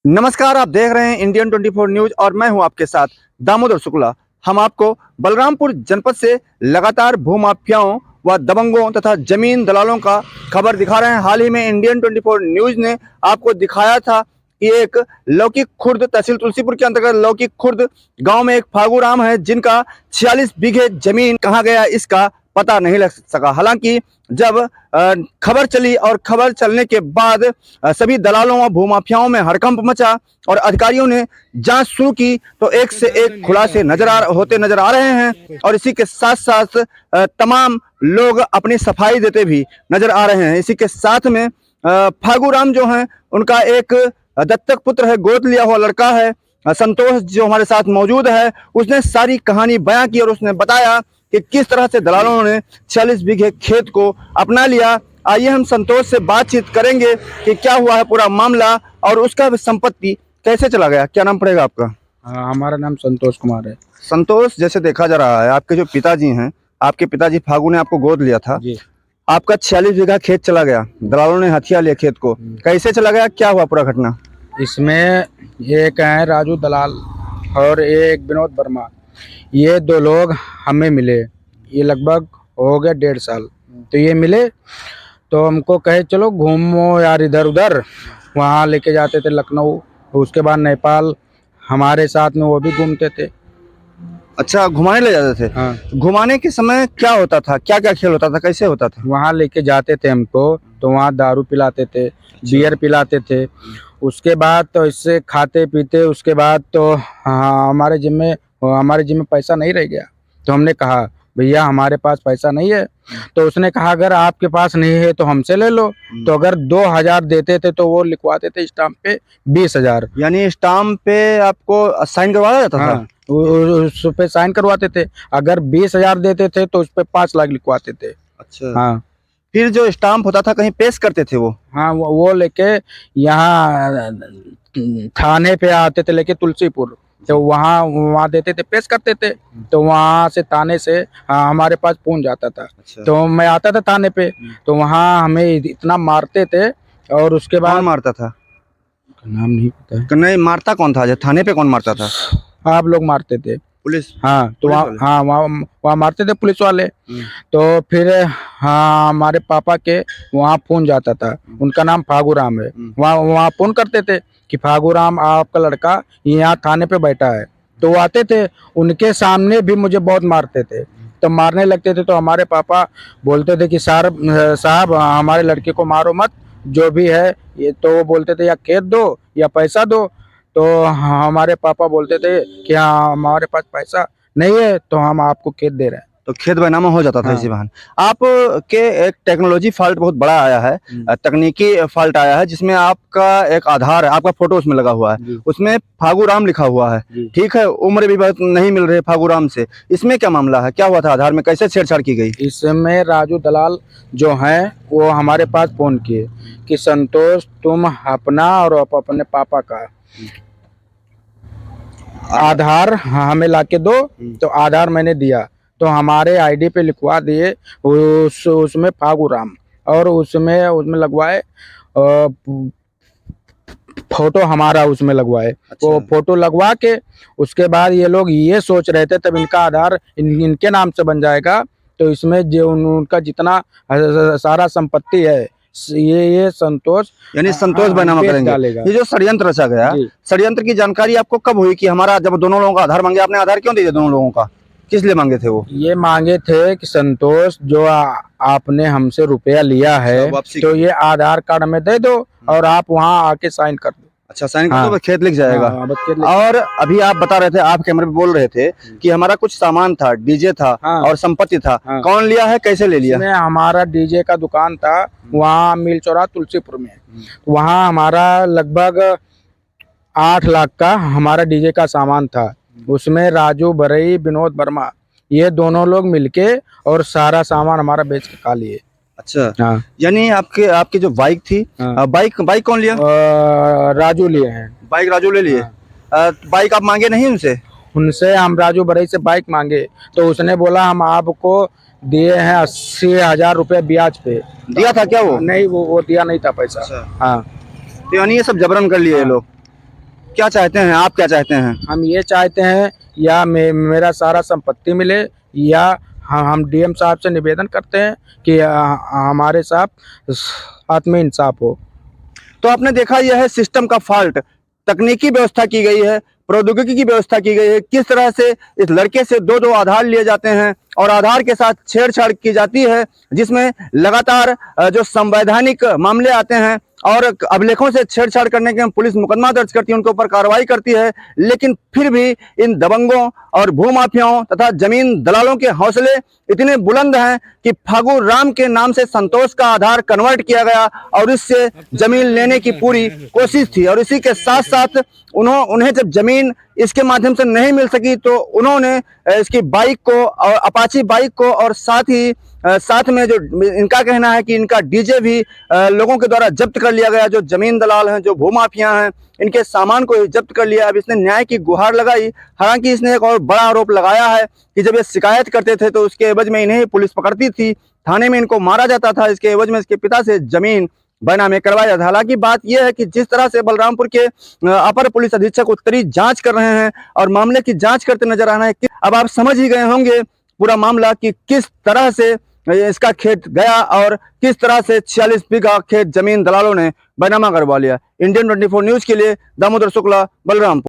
नमस्कार, आप देख रहे हैं इंडियन 24 न्यूज और मैं हूं आपके साथ दामोदर शुक्ला। हम आपको बलरामपुर जनपद से लगातार भूमाफियाओं व दबंगों तथा जमीन दलालों का खबर दिखा रहे हैं। हाल ही में इंडियन 24 न्यूज ने आपको दिखाया था कि एक लौकी खुर्द तहसील तुलसीपुर के अंतर्गत लौकी खुर्द गांव में एक फागू राम है जिनका 46 बीघे जमीन कहाँ गया इसका पता नहीं लग सका। हालांकि जब खबर चली और खबर चलने के बाद सभी दलालों व भूमाफियाओं में हड़कंप मचा और अधिकारियों ने जांच शुरू की तो एक से एक खुलासे होते नजर आ रहे हैं। और इसी के साथ साथ तमाम लोग अपनी सफाई देते भी नजर आ रहे हैं। इसी के साथ में फागू राम जो हैं उनका एक दत्तक पुत्र है, गोद लिया हुआ लड़का है संतोष, जो हमारे साथ मौजूद है। उसने सारी कहानी बयां की और उसने बताया कि किस तरह से दलालों ने 46 बीघे खेत को अपना लिया। आइए हम संतोष से बातचीत करेंगे कि क्या हुआ है पूरा मामला और उसका संपत्ति कैसे चला गया। क्या नाम पड़ेगा आपका? हमारा नाम संतोष कुमार है। संतोष, जैसे देखा जा रहा है आपके जो पिताजी हैं, आपके पिताजी फागू ने आपको गोद लिया था जी। आपका 46 बीघा खेत चला गया, दलालों ने हथिया लिया खेत को, कैसे चला गया, क्या हुआ पूरा घटना? इसमें एक है राजू दलाल और एक विनोद वर्मा, ये दो लोग हमें मिले। ये लगभग हो गया 1.5 साल। तो ये मिले तो हमको कहे चलो घूमो यार इधर उधर। वहाँ लेके जाते थे लखनऊ, उसके बाद नेपाल, हमारे साथ में वो भी घूमते थे। अच्छा, घुमाने ले जाते थे? हाँ। घुमाने के समय क्या होता था, क्या क्या खेल होता था, कैसे होता था? वहाँ लेके जाते थे हमको तो वहाँ दारू पिलाते थे, बियर पिलाते थे। उसके बाद तो इससे खाते पीते, उसके बाद तो हाँ, हमारे जिम्मे पैसा नहीं रह गया। तो हमने कहा भैया हमारे पास पैसा नहीं है। तो उसने कहा अगर आपके पास नहीं है तो हमसे ले लो। तो अगर 2,000 देते थे तो वो लिखवाते थे स्टाम्प पे 20,000। यानी स्टाम्प पे आपको साइन करवाया जाता था? हाँ, उस पे साइन करवाते थे। अगर 20,000 देते थे तो उस पे 5 लाख लिखवाते थे। अच्छा। हाँ। फिर जो स्टाम्प होता था कहीं पेश करते थे वो? हाँ, वो लेके यहाँ थाने पे आते थे लेके तुलसीपुर, तो वहाँ देते थे, पेश करते थे। तो वहाँ से थाने से हमारे पास फोन जाता था। अच्छा। तो मैं आता था थाने पे, तो वहाँ हमें इतना मारते थे। और उसके कौन बाद मारता था? नाम नहीं पता है। नहीं, मारता कौन था? जो थाने पे कौन मारता था? आप लोग मारते थे। पुलिस? हाँ, तो पुलिस वहाँ वाले? हाँ वहाँ मारते थे पुलिस वाले। तो फिर हाँ, हमारे पापा के वहाँ फोन जाता था, उनका नाम फागू राम है। वहाँ फोन करते थे कि फागू राम आपका लड़का यहाँ थाने पे बैठा है। तो वो आते थे, उनके सामने भी मुझे बहुत मारते थे। तो मारने लगते थे तो हमारे पापा बोलते थे कि साहब हमारे लड़के को मारो मत, जो भी है ये। तो वो बोलते थे या खेत दो या पैसा दो। तो हमारे पापा बोलते थे कि हाँ हमारे पास पैसा नहीं है तो हम आपको खेत दे रहे हैं। तो खेत बैनामा हो जाता था। हाँ। इसी बहाने आप के एक टेक्नोलॉजी फॉल्ट बहुत बड़ा आया है, तकनीकी फॉल्ट आया है, जिसमें आपका एक आधार है, आपका फोटो उसमें लगा हुआ है, उसमें फागू राम लिखा हुआ है। ठीक है, उम्र भी बहुत नहीं मिल रही फागू राम से। इसमें क्या मामला है, क्या हुआ था आधार में, कैसे छेड़छाड़ की गई? इसमें राजू दलाल जो हैं वो हमारे पास फोन किए कि संतोष तुम अपना और अपने पापा का आधार हमें लाके दो। तो आधार मैंने दिया तो हमारे आईडी पे लिखवा दिए उसमें फागू राम, और उसमें लगवाए फोटो हमारा उसमें लगवाए। अच्छा। वो फोटो लगवा के उसके बाद ये लोग ये सोच रहे थे तब इनका आधार इनके नाम से बन जाएगा। तो इसमें जो उनका जितना सारा संपत्ति है ये संतोष यानी संतोष बैनामा करेंगे। ये जो षड्यंत्र रचा गया, षड्यंत्र की जानकारी आपको कब हुई कि हमारा, जब दोनों लोगों का आधार मांगे, आपने आधार क्यों दिया दोनों लोगों का, किस लिए मांगे थे वो? ये मांगे थे कि संतोष जो आपने हमसे रुपया लिया है तो ये आधार कार्ड में दे दो और आप वहाँ आके साइन कर दो। अच्छा, साइन कर दो तो खेत लिख जाएगा। हाँ, और अभी आप बता रहे थे, आप कैमरे पे बोल रहे थे कि हमारा कुछ सामान था, डीजे था। हाँ, और संपत्ति था। हाँ, कौन लिया है, कैसे ले लिया? हमारा डीजे का दुकान था वहाँ मिल चौरा तुलसीपुर में। वहाँ हमारा लगभग 8 लाख का हमारा डीजे का सामान था। उसमें राजू बरई, विनोद वर्मा, ये दोनों लोग मिलके और सारा सामान हमारा बेच के खा लिए। अच्छा। हाँ। यानी आपकी जो बाइक थी, हाँ। बाइक कौन लिया? राजू लिए हैं। बाइक राजू ले लिए। बाइक आप मांगे नहीं उनसे? उनसे हम राजू बरई से बाइक मांगे तो उसने बोला हम आपको दिए हैं 80,000 रुपये ब्याज पे। दिया था क्या वो? नहीं, वो दिया नहीं था पैसा। अच्छा। हाँ। तो यानी ये सब जबरन कर लिए ये लोग। क्या चाहते हैं, आप क्या चाहते हैं? हम ये चाहते हैं या मेरा सारा संपत्ति मिले, या हम डीएम साहब से निवेदन करते हैं कि हमारे साथ में इंसाफ हो। तो आपने देखा यह है सिस्टम का फॉल्ट, तकनीकी व्यवस्था की गई है, प्रौद्योगिकी की व्यवस्था की गई है, किस तरह से इस लड़के से दो आधार लिए जाते हैं और आधार के साथ छेड़छाड़ की जाती है, जिसमें लगातार जो संवैधानिक मामले आते हैं और अभिलेखों से छेड़छाड़ करने के पुलिस मुकदमा दर्ज करती है, उनके ऊपर कार्रवाई करती है, लेकिन फिर भी इन दबंगों और भूमाफियाओं तथा जमीन दलालों के हौसले इतने बुलंद हैं कि फागू राम के नाम से संतोष का आधार कन्वर्ट किया गया और इससे जमीन लेने की पूरी कोशिश थी। और इसी के साथ साथ उन्हें जब जमीन इसके माध्यम से नहीं मिल सकी तो उन्होंने इसकी बाइक को और अपाची बाइक को और साथ में जो इनका कहना है कि इनका डीजे भी लोगों के द्वारा जब्त कर लिया गया। जो जमीन दलाल हैं, जो भूमाफिया हैं, इनके सामान को जब्त कर लिया। अब इसने न्याय की गुहार लगाई। हालांकि इसने एक और बड़ा आरोप लगाया है कि जब ये शिकायत करते थे तो उसके एवज में इन्हें पुलिस पकड़ती थी, थाने में इनको मारा जाता था, इसके एवज में इसके पिता से जमीन बैनामे करवाया जाता था। हालांकि बात यह है कि जिस तरह से बलरामपुर के अपर पुलिस अधीक्षक उत्तरी जांच कर रहे हैं और मामले की जांच करते नजर आ रहे हैं, अब आप समझ ही गए होंगे पूरा मामला कि किस तरह से इसका खेत गया और किस तरह से 46 बीघा खेत जमीन दलालों ने बैनामा करवा लिया। इंडियन 24 न्यूज के लिए दामोदर शुक्ला, बलरामपुर।